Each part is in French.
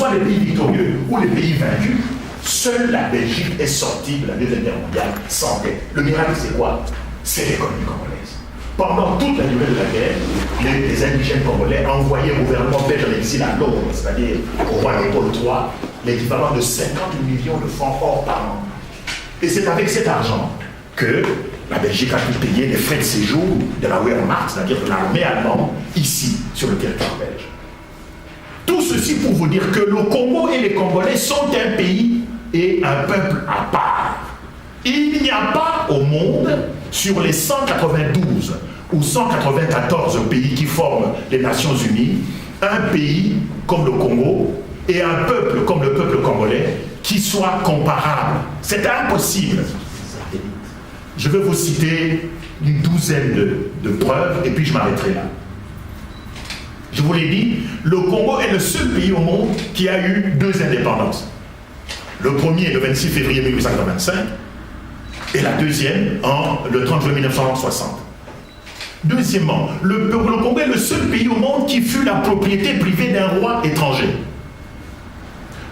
soit les pays victorieux ou les pays vaincus, seule la Belgique est sortie de la Deuxième Guerre mondiale sans dette. Le miracle, c'est quoi? C'est l'économie congolaise. Pendant toute la durée de la guerre, les indigènes congolais envoyaient au gouvernement belge en exil à Londres, c'est-à-dire au roi Léopold III, l'équivalent de 50 millions de francs hors par an. Et c'est avec cet argent que la Belgique a pu payer les frais de séjour de la Wehrmacht, c'est-à-dire de l'armée allemande, ici, sur le territoire belge. Tout ceci pour vous dire que le Congo et les Congolais sont un pays et un peuple à part. Il n'y a pas au monde, sur les 192 ou 194 pays qui forment les Nations Unies, un pays comme le Congo et un peuple comme le peuple congolais qui soit comparable. C'est impossible. Je vais vous citer une douzaine de preuves et puis je m'arrêterai là. Je vous l'ai dit, le Congo est le seul pays au monde qui a eu deux indépendances. Le premier, le 26 février 1885, et la deuxième, le 30 juin 1960. Deuxièmement, le Congo est le seul pays au monde qui fut la propriété privée d'un roi étranger.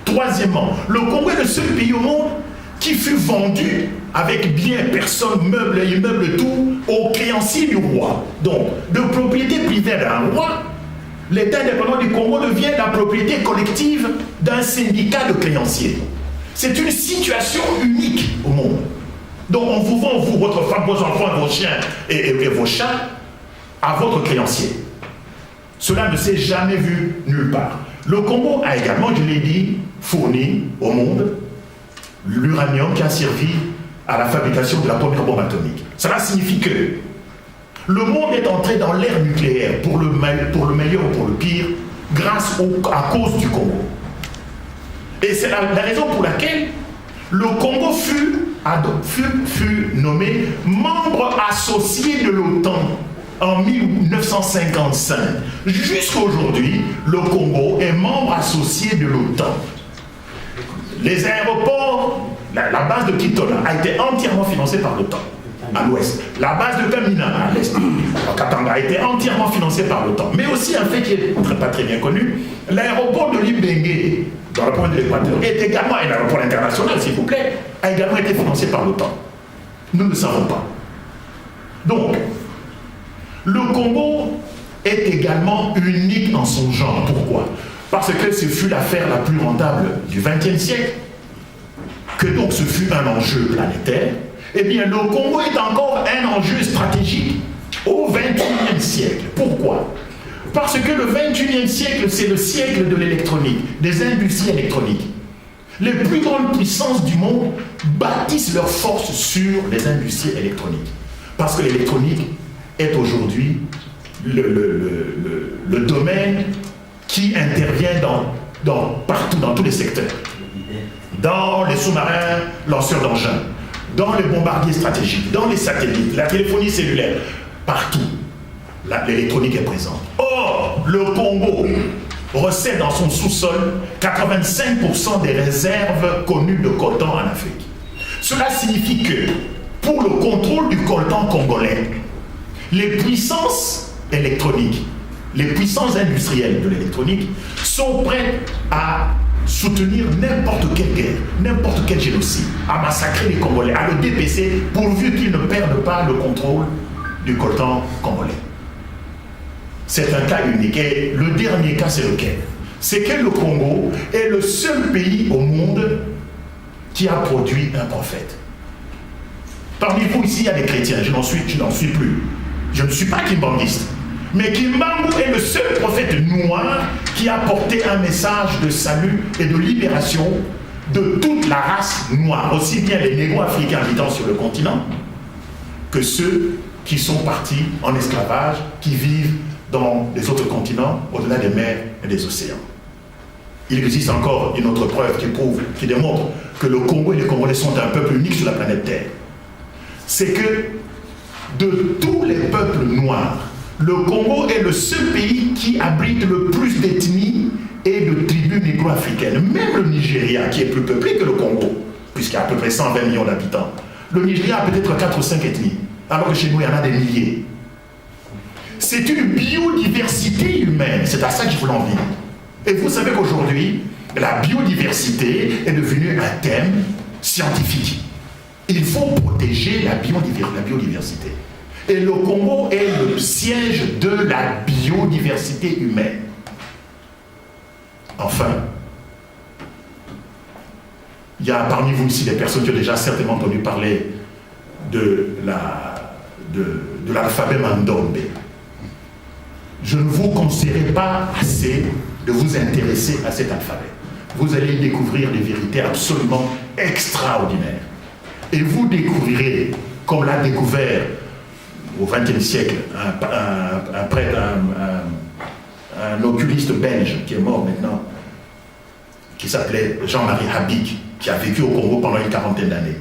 Troisièmement, le Congo est le seul pays au monde qui fut vendu avec biens, personnes, meubles, immeubles, tout, aux créanciers du roi. Donc, de propriété privée d'un roi, l'État indépendant du Congo devient la propriété collective d'un syndicat de créanciers. C'est une situation unique au monde. Donc on vous vend, vous, votre femme, vos enfants, vos chiens et vos chats à votre créancier. Cela ne s'est jamais vu nulle part. Le Congo a également, je l'ai dit, fourni au monde l'uranium qui a servi à la fabrication de la première bombe atomique. Cela signifie que le monde est entré dans l'ère nucléaire, pour le meilleur ou pour le pire, à cause du Congo. Et c'est la raison pour laquelle le Congo fut nommé membre associé de l'OTAN en 1955. Jusqu'à aujourd'hui, le Congo est membre associé de l'OTAN. Les aéroports, la base de Kitona a été entièrement financée par l'OTAN à l'ouest. La base de Kamina à l'est, Katanga, a été entièrement financée par l'OTAN. Mais aussi un fait qui n'est pas très bien connu, l'aéroport de Libenge, dans le point de l'Équateur, est également un aéroport international, s'il vous plaît, a également été financé par l'OTAN. Nous ne le savons pas. Donc, le Congo est également unique en son genre. Pourquoi? Parce que ce fut l'affaire la plus rentable du XXe siècle, que donc ce fut un enjeu planétaire. Eh bien, le Congo est encore un enjeu stratégique au XXIe siècle. Pourquoi? Parce que le XXIe siècle, c'est le siècle de l'électronique, des industries électroniques. Les plus grandes puissances du monde bâtissent leurs forces sur les industries électroniques. Parce que l'électronique est aujourd'hui le domaine qui intervient partout, dans tous les secteurs. Dans les sous-marins lanceurs d'engins, dans les bombardiers stratégiques, dans les satellites, la téléphonie cellulaire, partout, l'électronique est présente. Or, le Congo recèle dans son sous-sol 85% des réserves connues de coltan en Afrique. Cela signifie que, pour le contrôle du coltan congolais, les puissances électroniques, les puissances industrielles de l'électronique sont prêtes à soutenir n'importe quelle guerre, n'importe quel génocide, à massacrer les Congolais, à le dépêcher, pourvu qu'ils ne perdent pas le contrôle du coltan congolais. C'est un cas unique. Et le dernier cas, c'est lequel? C'est que le Congo est le seul pays au monde qui a produit un prophète. Parmi vous ici, il y a des chrétiens, je n'en suis plus. Je ne suis pas kimbangiste. Mais Kimbangu est le seul prophète noir qui a porté un message de salut et de libération de toute la race noire, aussi bien les négro-africains habitant sur le continent que ceux qui sont partis en esclavage, qui vivent dans les autres continents, au-delà des mers et des océans. Il existe encore une autre preuve qui démontre que le Congo et les Congolais sont un peuple unique sur la planète Terre. C'est que de tous les peuples noirs, le Congo est le seul pays qui abrite le plus d'ethnies et de tribus négro-africaines. Même le Nigeria, qui est plus peuplé que le Congo, puisqu'il y a à peu près 120 millions d'habitants, le Nigeria a peut-être 4 ou 5 ethnies, alors que chez nous, il y en a des milliers. C'est une biodiversité humaine, c'est à ça que je voulais en venir. Et vous savez qu'aujourd'hui, La biodiversité est devenue un thème scientifique. Il faut protéger la biodiversité. Et le Congo est le siège de la biodiversité humaine. Enfin, il y a parmi vous ici des personnes qui ont déjà certainement entendu parler de l'alphabet Mandombe. Je ne vous conseillerais pas assez de vous intéresser à cet alphabet. Vous allez découvrir des vérités absolument extraordinaires. Et vous découvrirez, comme l'a découvert au XXe siècle un prêtre, un oculiste belge qui est mort maintenant, qui s'appelait Jean-Marie Habig, qui a vécu au Congo pendant une quarantaine d'années.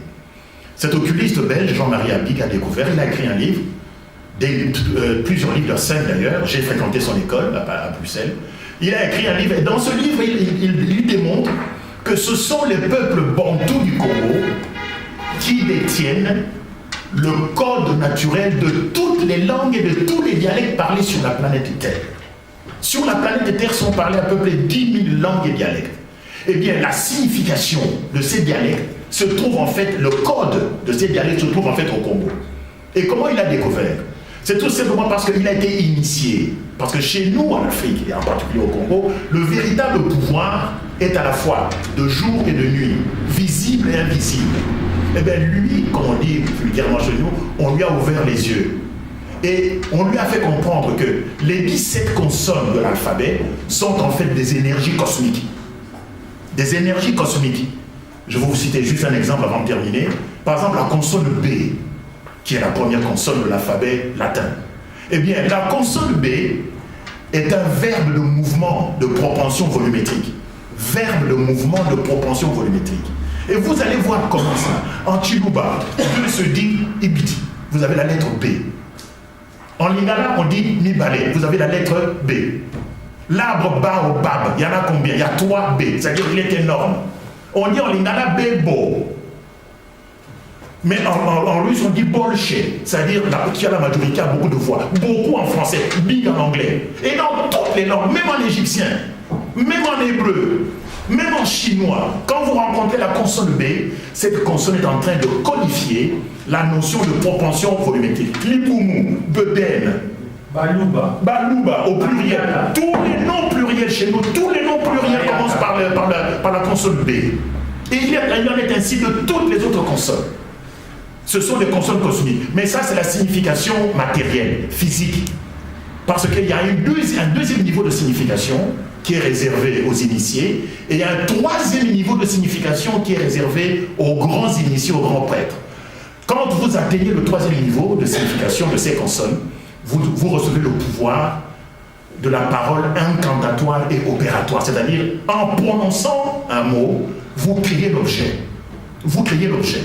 Cet oculiste belge, Jean-Marie Habig, a découvert, il a écrit un livre, plusieurs livres, 5 d'ailleurs, j'ai fréquenté son école à Bruxelles. Il a écrit un livre, et dans ce livre, il démontre que ce sont les peuples bantous du Congo qui détiennent le code naturel de toutes les langues et de tous les dialectes parlés sur la planète Terre. Sur la planète Terre sont parlés à peu près 10 000 langues et dialectes. Eh bien, la signification de ces dialectes se trouve en fait, le code de ces dialectes se trouve en fait au Congo. Et comment il a découvert? C'est tout simplement parce qu'il a été initié. Parce que chez nous, en Afrique, et en particulier au Congo, le véritable pouvoir est à la fois de jour et de nuit, visible et invisible. Eh bien, lui, comme on dit vulgairement chez nous, on lui a ouvert les yeux. Et on lui a fait comprendre que les 17 consonnes de l'alphabet sont en fait des énergies cosmiques. Des énergies cosmiques. Je vais vous citer juste un exemple avant de terminer. Par exemple, la consonne B, qui est la première consonne de l'alphabet latin. Eh bien, la consonne B est un verbe de mouvement de propension volumétrique. Verbe de mouvement de propension volumétrique. Et vous allez voir comment ça. En Chiluba, on se dit Ibiti. Vous avez la lettre B. En Lingala, on dit Nibale. Vous avez la lettre B. L'arbre baobab, il y en a combien? Il y a 3 B. C'est-à-dire qu'il est énorme. On dit en Lingala Bebo. Mais en russe, on dit bolche, c'est-à-dire qui a la majorité a beaucoup de voix. Beaucoup en français, big en anglais. Et dans toutes les langues, même en égyptien, même en hébreu, même en chinois, quand vous rencontrez la consonne B, cette consonne est en train de codifier la notion de propension volumétrique. Lipoumou, Beden, Balouba, au pluriel. Tous les noms pluriels chez nous, tous les noms pluriels commencent par la consonne B. Et il en est ainsi de toutes les autres consonnes. Ce sont des consonnes cosmiques. Mais ça, c'est la signification matérielle, physique. Parce qu'il y a un deuxième niveau de signification qui est réservé aux initiés, et il y a un troisième niveau de signification qui est réservé aux grands initiés, aux grands prêtres. Quand vous atteignez le troisième niveau de signification de ces consonnes, vous recevez le pouvoir de la parole incantatoire et opératoire. C'est-à-dire, en prononçant un mot, vous créez l'objet. Vous créez l'objet.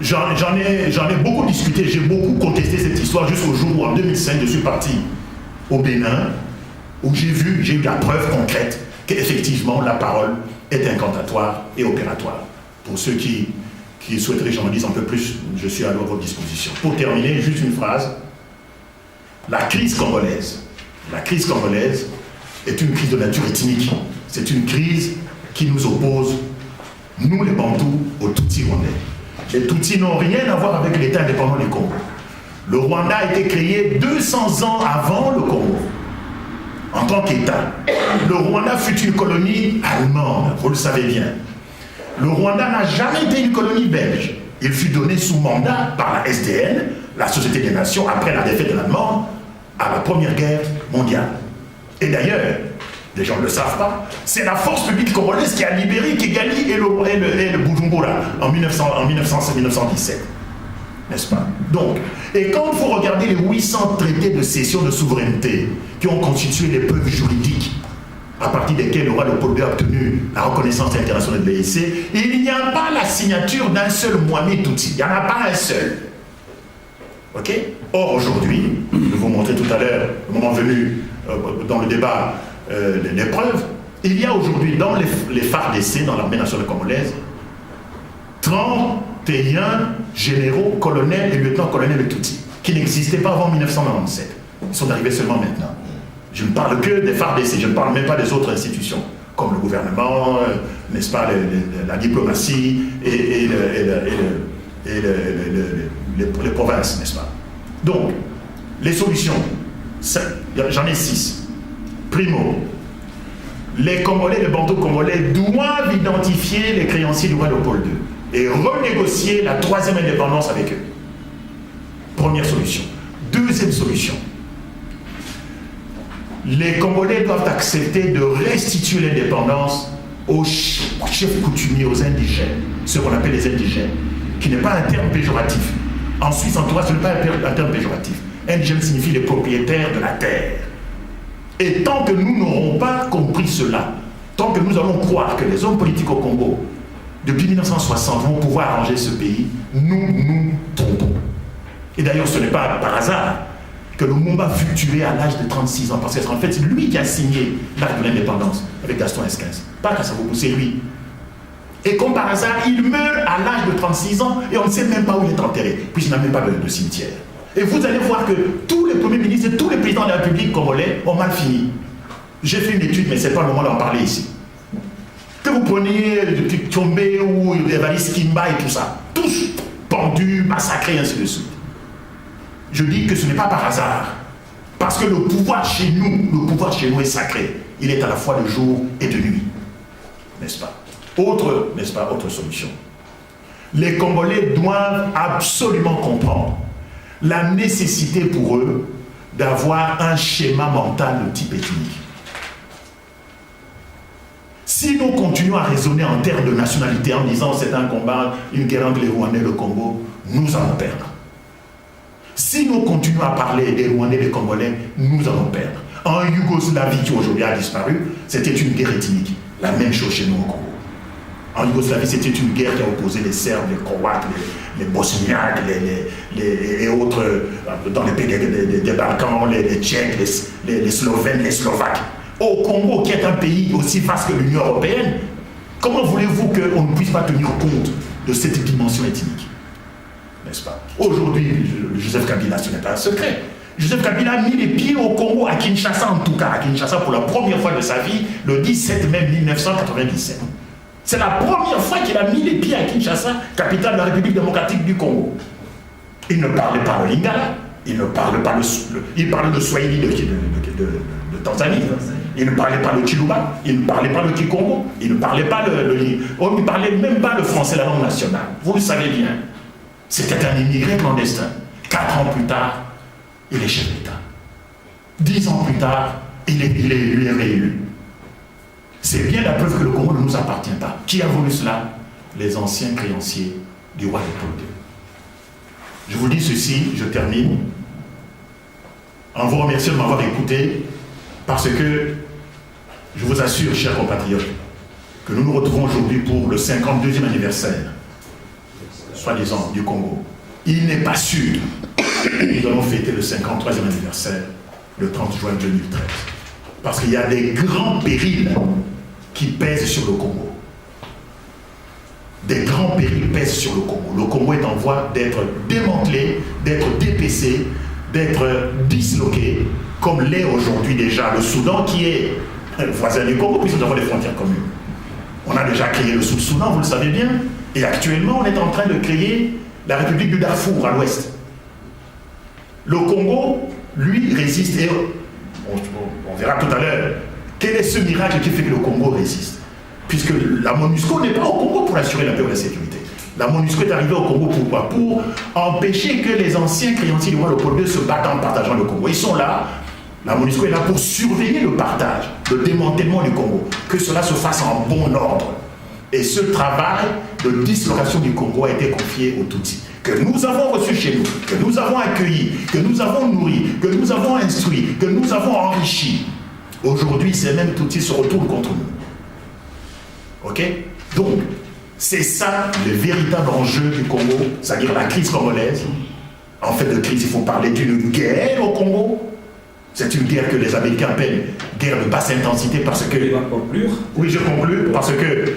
J'en ai beaucoup discuté, j'ai beaucoup contesté cette histoire jusqu'au jour où en 2005 je suis parti au Bénin, où j'ai eu la preuve concrète qu'effectivement la parole est incantatoire et opératoire. Pour ceux qui souhaiteraient que j'en dise un peu plus, je suis à votre disposition. Pour terminer, juste une phrase. La crise congolaise est une crise de nature ethnique. C'est une crise qui nous oppose, nous les Bantous, aux Tutsis rwandais. Les Tutsis n'ont rien à voir avec l'État indépendant du Congo. Le Rwanda a été créé 200 ans avant le Congo, en tant qu'État. Le Rwanda fut une colonie allemande, vous le savez bien. Le Rwanda n'a jamais été une colonie belge. Il fut donné sous mandat par la SDN, la Société des Nations, après la défaite de l'Allemagne, à la Première Guerre mondiale. Et d'ailleurs, les gens ne le savent pas, c'est la force publique congolaise qui a libéré Kigali et le Bujumbura en 1917. N'est-ce pas? Donc, et quand vous regardez les 800 traités de cession de souveraineté qui ont constitué les preuves juridiques à partir desquelles le roi Léopold II a obtenu la reconnaissance internationale de l'EAC, il n'y a pas la signature d'un seul Mohamed Tutsi. Il n'y en a pas un seul. Ok? Or, aujourd'hui, je vais vous montrer tout à l'heure, au moment venu, dans le débat des preuves, il y a aujourd'hui dans les FARDC, dans l'armée nationale congolaise, 31 généraux, colonels et lieutenants-colonels de Tutsi, qui n'existaient pas avant 1997. Ils sont arrivés seulement maintenant. Je ne parle que des FARDC, je ne parle même pas des autres institutions. comme le gouvernement, n'est-ce pas, la diplomatie et les provinces, n'est-ce pas. Donc, les solutions, j'en ai 6. Primo, les Congolais, les Bantous congolais doivent identifier les créanciers du roi Léopold II et renégocier la 3e indépendance avec eux. Première solution. Deuxième solution, les Congolais doivent accepter de restituer l'indépendance aux chefs coutumiers, aux indigènes, ce qu'on appelle les indigènes, qui n'est pas un terme péjoratif. En Suisse, en tout cas, ce n'est pas un terme péjoratif. Indigène signifie les propriétaires de la terre. Et tant que nous n'aurons pas compris cela, tant que nous allons croire que les hommes politiques au Congo, depuis 1960, vont pouvoir arranger ce pays, nous nous trompons. Et d'ailleurs, ce n'est pas par hasard que le Lumumba fut tué à l'âge de 36 ans, parce qu'en fait, c'est lui qui a signé l'acte de l'indépendance avec Gaston Esquens. Pas Kasavubu, c'est lui. Et comme par hasard, il meurt à l'âge de 36 ans et on ne sait même pas où il est enterré, puisqu'il n'a même pas de cimetière. Et vous allez voir que tous les premiers ministres et tous les présidents de la République congolais ont mal fini. J'ai fait une étude, mais ce n'est pas le moment d'en parler ici. Que vous preniez Tchombe ou Evariste Kimba et tout ça, tous pendus, massacrés, ainsi de suite. Je dis que ce n'est pas par hasard. Parce que le pouvoir chez nous est sacré. Il est à la fois de jour et de nuit. N'est-ce pas? Autre solution. Les Congolais doivent absolument comprendre la nécessité pour eux d'avoir un schéma mental de type ethnique. Si nous continuons à raisonner en termes de nationalité en disant c'est un combat, une guerre entre les Rwandais et le Congo, nous allons perdre. Si nous continuons à parler des Rwandais et des Congolais, nous allons perdre. En Yougoslavie, qui aujourd'hui a disparu, c'était une guerre ethnique. La même chose chez nous au Congo. En Yougoslavie, c'était une guerre qui a opposé les Serbes, les Croates, les Bosniaques, et autres, dans les pays des Balkans, les Tchèques, les Slovènes, les Slovaques. Au Congo, qui est un pays aussi vaste que l'Union européenne, comment voulez-vous qu'on ne puisse pas tenir compte de cette dimension ethnique? N'est-ce pas? Aujourd'hui, Joseph Kabila, ce n'est pas un secret. Joseph Kabila a mis les pieds au Congo, à Kinshasa en tout cas, à Kinshasa pour la première fois de sa vie, le 17 mai 1997. C'est la première fois qu'il a mis les pieds à Kinshasa, capitale de la République démocratique du Congo. Il ne parlait pas le Lingala, il ne parlait pas il parlait le Swahili de Tanzanie, il ne parlait pas le Chiluba, il ne parlait pas le Kikongo, il ne parlait pas on ne parlait même pas le français, la langue nationale. Vous le savez bien. C'était un immigré clandestin. 4 ans plus tard, il est chef d'État. 10 ans plus tard, il est réélu. C'est bien la preuve que le Congo ne nous appartient pas. Qui a voulu cela? Les anciens créanciers du roi Léopold II. Je vous dis ceci, je termine, en vous remerciant de m'avoir écouté, parce que je vous assure, chers compatriotes, que nous nous retrouvons aujourd'hui pour le 52e anniversaire, soi-disant, du Congo. Il n'est pas sûr que nous allons fêter le 53e anniversaire le 30 juin 2013. Parce qu'il y a des grands périls qui pèsent sur le Congo. Des grands périls pèsent sur le Congo. Le Congo est en voie d'être démantelé, d'être dépecé, d'être disloqué, comme l'est aujourd'hui déjà le Soudan, qui est voisin du Congo, puisque nous avons des frontières communes. On a déjà créé le Sud-Soudan, vous le savez bien, et actuellement on est en train de créer la République du Darfour à l'ouest. Le Congo, lui, résiste, et on verra tout à l'heure quel est ce miracle qui fait que le Congo résiste. Puisque la MONUSCO n'est pas au Congo pour assurer la paix et la sécurité. La MONUSCO est arrivée au Congo pourquoi? Pour empêcher que les anciens créanciers du roi Léopold II se battent en partageant le Congo. Ils sont là, la MONUSCO est là pour surveiller le partage, le démantèlement du Congo, que cela se fasse en bon ordre. Et ce travail de dislocation du Congo a été confié aux Tutsis, que nous avons reçu chez nous, que nous avons accueilli, que nous avons nourri, que nous avons instruit, que nous avons enrichi. Aujourd'hui, ces mêmes Tutsis se retournent contre nous. Ok? Donc, c'est ça le véritable enjeu du Congo, c'est-à-dire la crise congolaise. En fait, de crise, il faut parler d'une guerre au Congo. C'est une guerre que les Américains appellent guerre de basse intensité parce que... Tu vas conclure? Oui, je conclue parce que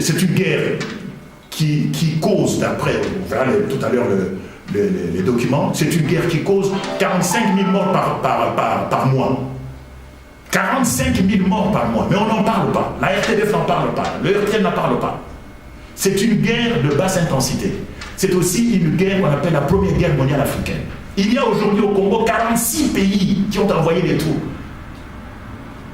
c'est une guerre qui cause, d'après, on verra tout à l'heure les documents, c'est une guerre qui cause 45 000 morts par mois. 45 000 morts par mois, mais on n'en parle pas. La RTBF n'en parle pas, le RTL n'en parle pas. C'est une guerre de basse intensité. C'est aussi une guerre qu'on appelle la première guerre mondiale africaine. Il y a aujourd'hui au Congo 46 pays qui ont envoyé des troupes.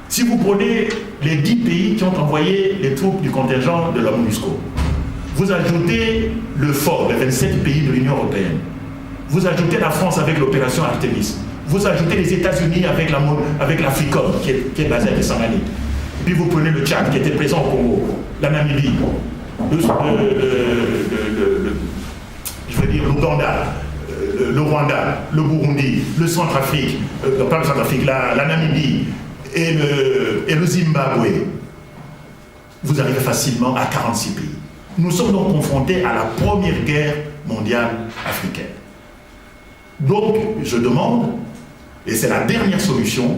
Si vous prenez les 10 pays qui ont envoyé les troupes du contingent de la MONUSCO, vous ajoutez le FOR, les 27 pays de l'Union européenne, vous ajoutez la France avec l'opération Artemis, vous ajoutez les États-Unis avec l'Africom qui est basée à Kisangani, puis vous prenez le Tchad qui était présent au Congo, la Namibie, l'Ouganda, le Rwanda, le Burundi, le Centrafrique, pas le Centrafrique, la Namibie et le Zimbabwe. Vous arrivez facilement à 46 pays. Nous sommes donc confrontés à la première guerre mondiale africaine. Donc, je demande, et c'est la dernière solution,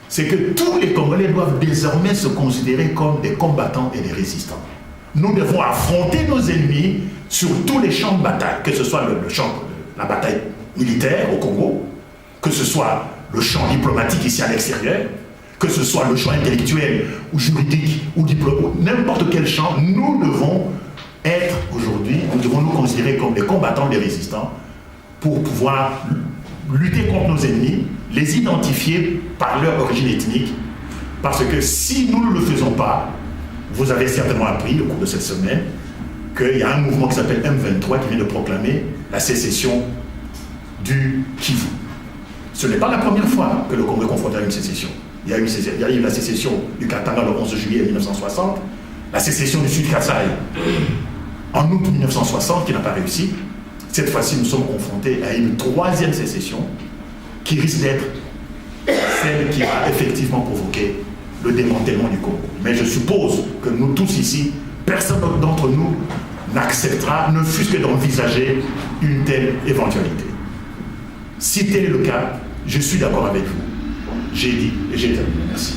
c'est que tous les Congolais doivent désormais se considérer comme des combattants et des résistants. Nous devons affronter nos ennemis sur tous les champs de bataille, que ce soit le champ de la bataille militaire au Congo, que ce soit le champ diplomatique ici à l'extérieur, que ce soit le champ intellectuel ou juridique ou diplomatique, n'importe quel champ, nous devons être aujourd'hui, nous devons nous considérer comme des combattants, des résistants, pour pouvoir lutter contre nos ennemis, les identifier par leur origine ethnique, parce que si nous ne le faisons pas, vous avez certainement appris au cours de cette semaine qu'il y a un mouvement qui s'appelle M23 qui vient de proclamer la sécession du Kivu. Ce n'est pas la première fois que le Congo est confronté à une sécession. Il y a eu la sécession du Katanga le 11 juillet 1960, la sécession du Sud Kasaï en août 1960 qui n'a pas réussi. Cette fois-ci, nous sommes confrontés à une troisième sécession qui risque d'être celle qui va effectivement provoquer le démantèlement du Congo. Mais je suppose que nous tous ici, personne d'entre nous n'acceptera, ne fût-ce que d'envisager une telle éventualité. Si tel est le cas, je suis d'accord avec vous. J'ai dit et j'ai terminé. Merci.